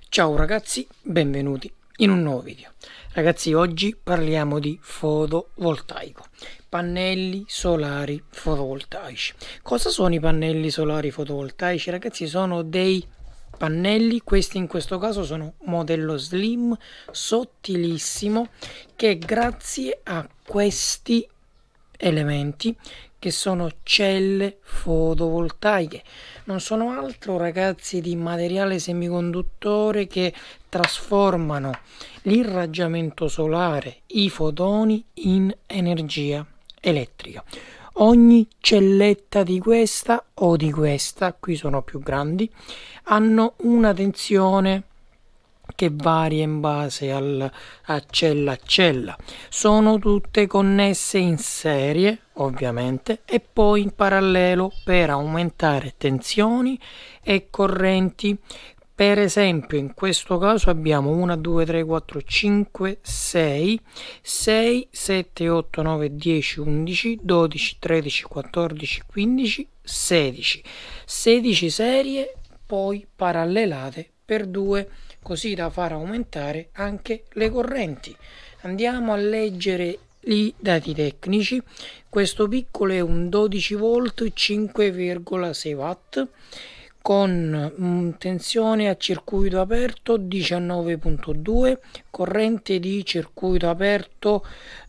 Ciao ragazzi, benvenuti in un nuovo video. Ragazzi, oggi parliamo di fotovoltaico, pannelli solari fotovoltaici. Cosa sono i pannelli solari fotovoltaici? Ragazzi, sono dei pannelli, questi in questo caso sono modello slim, sottilissimo, che grazie a questi elementi che sono celle fotovoltaiche non sono altro, ragazzi, di materiale semiconduttore che trasformano l'irraggiamento solare, i fotoni, in energia elettrica. Ogni celletta di questa o di questa, qui sono più grandi, hanno una tensione che varia in base a cella. Sono tutte connesse in serie, ovviamente, e poi in parallelo per aumentare tensioni e correnti. Per esempio, in questo caso abbiamo 1, 2, 3, 4, 5, 6, 7, 8, 9, 10, 11, 12, 13, 14, 15, 16. 16 serie, poi parallelate per 2, così da far aumentare anche le correnti. Andiamo a leggere i dati tecnici. Questo piccolo è un 12 volt 5,6 watt con tensione a circuito aperto 19.2, corrente di circuito aperto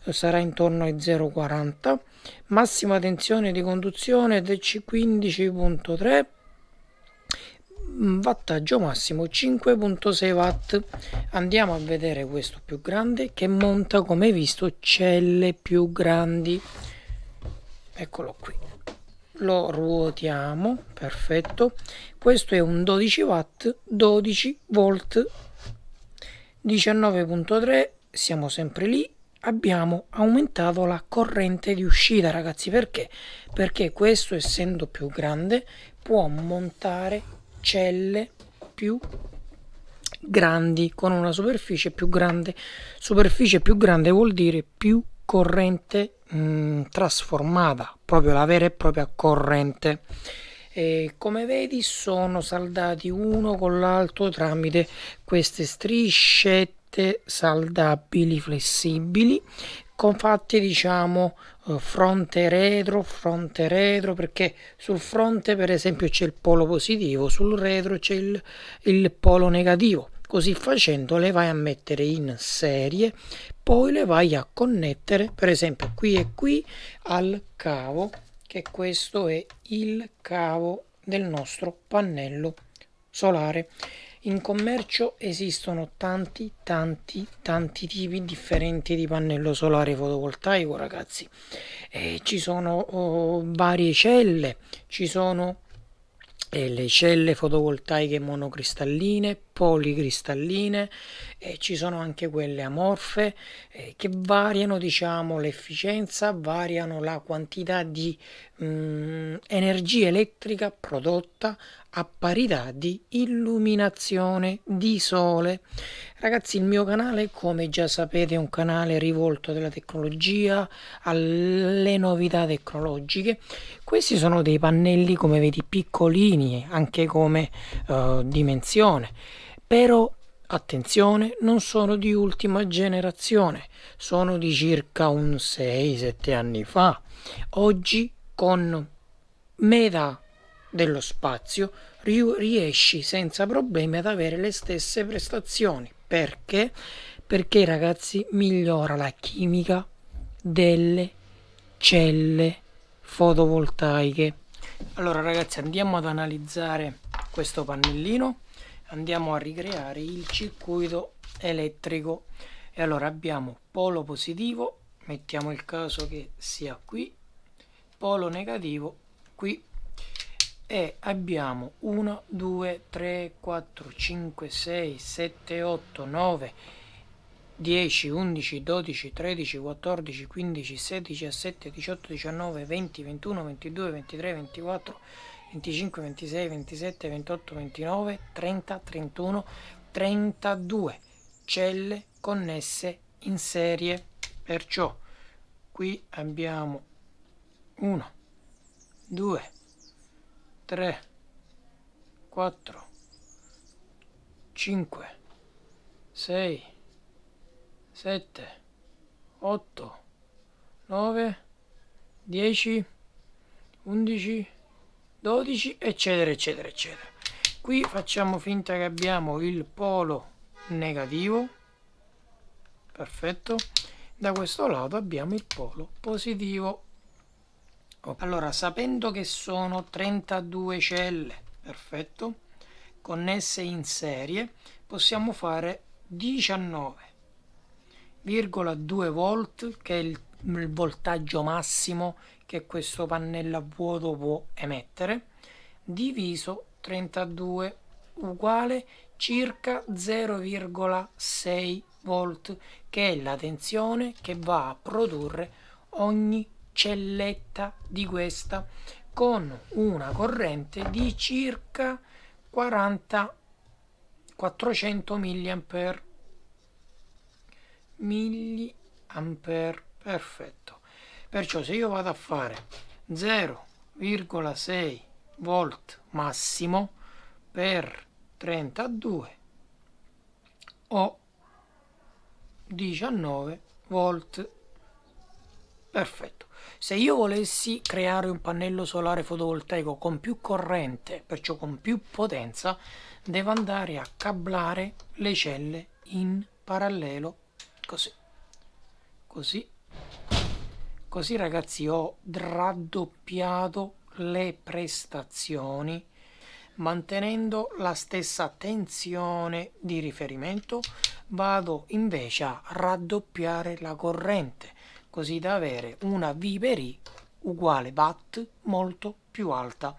sarà intorno ai 0,40, massima tensione di conduzione DC 15.3, wattaggio massimo 5.6 watt. Andiamo a vedere questo più grande che monta, come visto, celle più grandi. Eccolo qui, lo ruotiamo, perfetto. Questo è un 12 watt 12 volt 19.3, siamo sempre lì. Abbiamo aumentato la corrente di uscita, ragazzi. Perché questo, essendo più grande, può montare celle più grandi con una superficie più grande. Superficie più grande vuol dire più corrente trasformata, proprio la vera e propria corrente. E come vedi sono saldati uno con l'altro tramite queste striscette saldabili flessibili, fatti, diciamo, fronte retro, perché sul fronte per esempio c'è il polo positivo, sul retro c'è il polo negativo. Così facendo le vai a mettere in serie, poi le vai a connettere, per esempio qui e qui, al cavo, che questo è il cavo del nostro pannello solare. In commercio esistono tanti tipi differenti di pannello solare fotovoltaico, ragazzi. Ci sono varie celle, ci sono le celle fotovoltaiche monocristalline, policristalline, ci sono anche quelle amorfe che variano, diciamo, l'efficienza, variano la quantità di energia elettrica prodotta a parità di illuminazione di sole. Ragazzi, il mio canale, come già sapete, è un canale rivolto alla tecnologia, alle novità tecnologiche. Questi sono dei pannelli, come vedi, piccolini anche come dimensione, però attenzione, non sono di ultima generazione, sono di circa un 6-7 anni fa. Oggi con metà dello spazio riesci senza problemi ad avere le stesse prestazioni. Perché? Perché, ragazzi, migliora la chimica delle celle fotovoltaiche. Allora, ragazzi, andiamo ad analizzare questo pannellino, andiamo a ricreare il circuito elettrico. E allora abbiamo polo positivo, mettiamo il caso che sia qui, polo negativo qui, e abbiamo 1, 2, 3, 4, 5, 6, 7, 8, 9, 10, 11, 12, 13, 14, 15, 16, 17, 18, 19, 20, 21, 22, 23, 24, 25, 26, 27, 28, 29, 30, 31, 32 celle connesse in serie. Perciò qui abbiamo 1, 2, 3, 4, 5, 6, 7, 8, 9, 10, 11, 12, eccetera, eccetera, eccetera. Qui facciamo finta che abbiamo il polo negativo, perfetto. Da questo lato abbiamo il polo positivo. Allora, sapendo che sono 32 celle, perfetto, connesse in serie, possiamo fare 19,2 volt, che è il voltaggio massimo che questo pannello a vuoto può emettere, diviso 32 uguale circa 0,6 volt, che è la tensione che va a produrre ogni celletta di questa, con una corrente di circa 400 milliampere. Perfetto. Perciò se io vado a fare 0,6 volt massimo per 32 o 19 volt, perfetto. Se io volessi creare un pannello solare fotovoltaico con più corrente, perciò con più potenza, devo andare a cablare le celle in parallelo, così ragazzi, ho raddoppiato le prestazioni mantenendo la stessa tensione di riferimento. Vado invece a raddoppiare la corrente, così da avere una VPRI uguale watt molto più alta.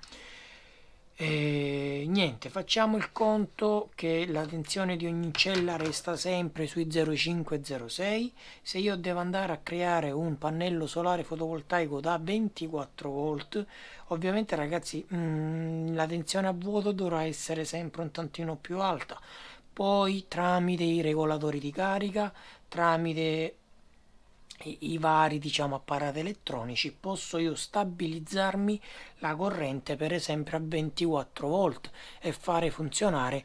E niente, facciamo il conto che la tensione di ogni cella resta sempre sui 0,5-0,6. Se io devo andare a creare un pannello solare fotovoltaico da 24 volt, ovviamente ragazzi, la tensione a vuoto dovrà essere sempre un tantino più alta. Poi tramite i regolatori di carica, tramite i vari apparati elettronici, posso io stabilizzarmi la corrente per esempio a 24 volt e fare funzionare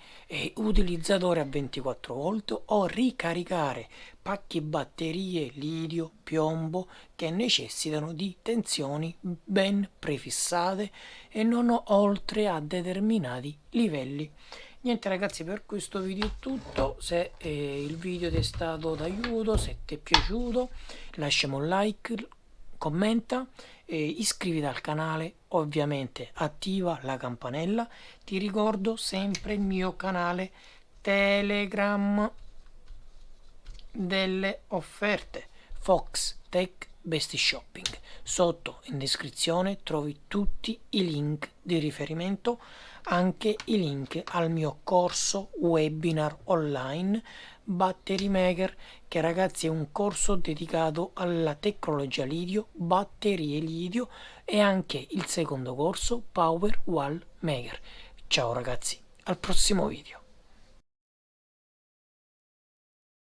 utilizzatore a 24 volt o ricaricare pacchi batterie lidio, piombo che necessitano di tensioni ben prefissate e non oltre a determinati livelli. Niente ragazzi, per questo video è tutto. Se il video ti è stato d'aiuto, se ti è piaciuto, lasciami un like, commenta, iscriviti al canale, ovviamente attiva la campanella. Ti ricordo sempre il mio canale Telegram delle offerte, Fox Tech Best Shopping. Sotto in descrizione trovi tutti i link di riferimento, anche i link al mio corso webinar online Battery Maker, che ragazzi è un corso dedicato alla tecnologia lidio, batterie lidio, e anche il secondo corso Power Wall Maker. Ciao ragazzi, al prossimo video.